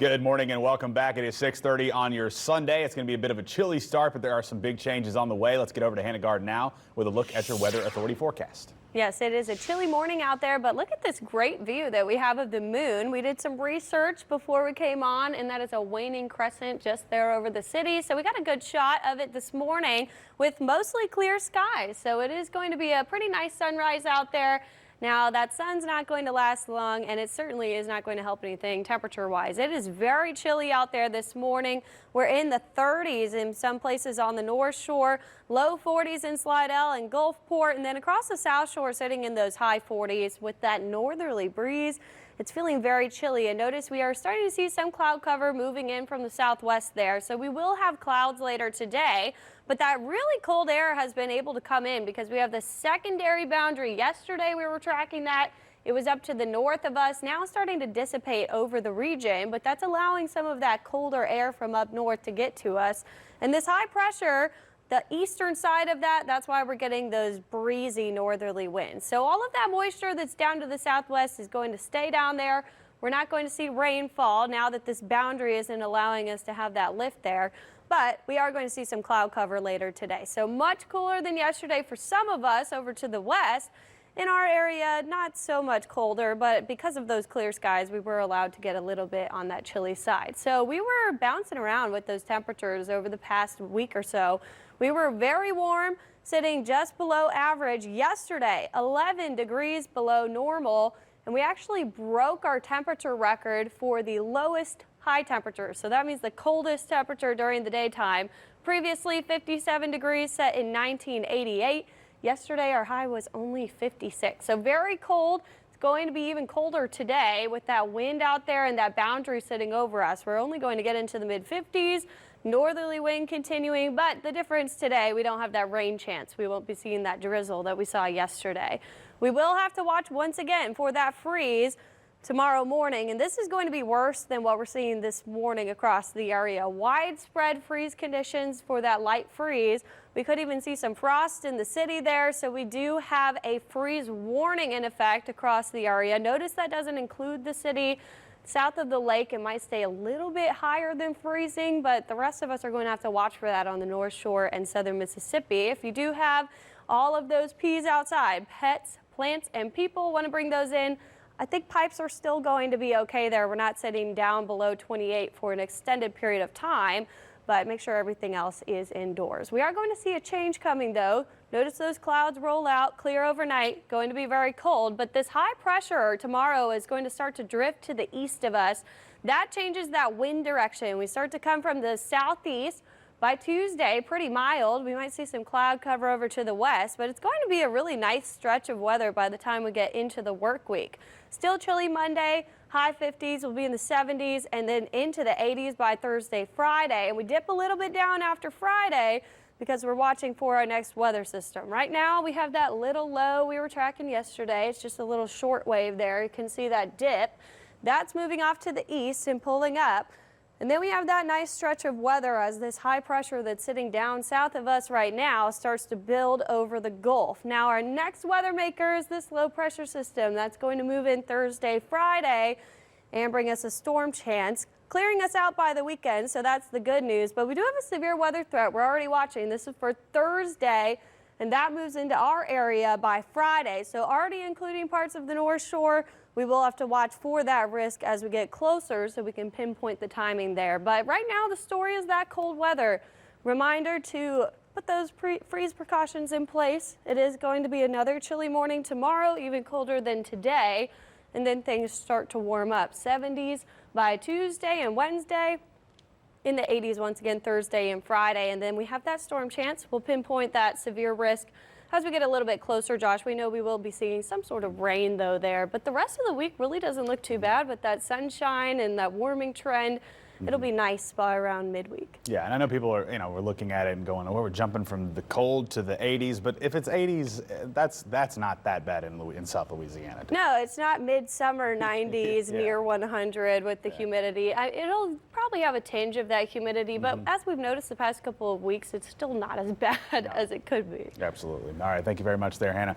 Good morning and welcome back. It is 6:30 on your Sunday. It's going to be a bit of a chilly start, but there are some big changes on the way. Let's get over to Gard now with a look at your Weather Authority forecast. Yes, it is a chilly morning out there, but look at this great view that we have of the moon. We did some research before we came on, and that is a waning crescent just there over the city. So we got a good shot of it this morning with mostly clear skies. So it is going to be a pretty nice sunrise out there. Now, that sun's not going to last long, and it certainly is not going to help anything temperature-wise. It is very chilly out there this morning. We're in the 30s in some places on the North Shore, low 40s in Slidell and Gulfport, and then across the South Shore sitting in those high 40s with that northerly breeze. It's feeling very chilly, and notice we are starting to see some cloud cover moving in from the southwest there. So we will have clouds later today, but that really cold air has been able to come in because we have the secondary boundary. Yesterday we were tracking that. It was up to the north of us, now starting to dissipate over the region, but that's allowing some of that colder air from up north to get to us. And this high pressure, the eastern side of that's why we're getting those breezy northerly winds. So all of that moisture that's down to the southwest is going to stay down there. We're not going to see rainfall now that this boundary isn't allowing us to have that lift there. But we are going to see some cloud cover later today. So much cooler than yesterday for some of us over to the west. In our area, not so much colder, but because of those clear skies, we were allowed to get a little bit on that chilly side. So we were bouncing around with those temperatures over the past week or so. We were very warm, sitting just below average yesterday, 11 degrees below normal, and we actually broke our temperature record for the lowest high temperature. So that means the coldest temperature during the daytime. Previously 57 degrees set in 1988. Yesterday our high was only 56. So very cold. It's going to be even colder today with that wind out there and that boundary sitting over us. We're only going to get into the mid 50s. Northerly wind continuing, but the difference today, we don't have that rain chance. We won't be seeing that drizzle that we saw yesterday. We will have to watch once again for that freeze tomorrow morning, and this is going to be worse than what we're seeing this morning across the area. Widespread freeze conditions for that light freeze. We could even see some frost in the city there, so we do have a freeze warning in effect across the area. Notice that doesn't include the city. South of the lake, it might stay a little bit higher than freezing, but the rest of us are going to have to watch for that on the North Shore and southern Mississippi. If you do have all of those peas outside, pets, plants, and people want to bring those in, I think pipes are still going to be okay there. We're not sitting down below 28 for an extended period of time, but make sure everything else is indoors. We are going to see a change coming though. Notice those clouds roll out, clear overnight, going to be very cold, but this high pressure tomorrow is going to start to drift to the east of us. That changes that wind direction. We start to come from the southeast. By Tuesday, pretty mild. We might see some cloud cover over to the west, but it's going to be a really nice stretch of weather by the time we get into the work week. Still chilly Monday, high 50s, will be in the 70s, and then into the 80s by Thursday, Friday. And we dip a little bit down after Friday because we're watching for our next weather system. Right now, we have that little low we were tracking yesterday. It's just a little short wave there. You can see that dip. That's moving off to the east and pulling up. And then we have that nice stretch of weather as this high pressure that's sitting down south of us right now starts to build over the Gulf. Now our next weather maker is this low pressure system that's going to move in Thursday, Friday and bring us a storm chance, clearing us out by the weekend. So that's the good news. But we do have a severe weather threat. We're already watching. This is for Thursday, and that moves into our area by Friday. So already including parts of the North Shore. We will have to watch for that risk as we get closer so we can pinpoint the timing there. But right now the story is that cold weather. Reminder to put those freeze precautions in place. It is going to be another chilly morning tomorrow, even colder than today. And then things start to warm up. 70s by Tuesday and Wednesday. In the 80s once again Thursday and Friday. And then we have that storm chance. We'll pinpoint that severe risk as we get a little bit closer. Josh, we know we will be seeing some sort of rain though there, but the rest of the week really doesn't look too bad with that sunshine and that warming trend. It'll be nice by around midweek. Yeah, and I know people are, we're looking at it and going, oh, we're jumping from the cold to the 80s, but if it's 80s, that's not that bad in South Louisiana. No, it's not midsummer 90s Yeah. near 100 with the humidity. It'll probably have a tinge of that humidity, but as we've noticed the past couple of weeks, it's still not as bad as it could be. Absolutely. All right, thank you very much there, Hannah.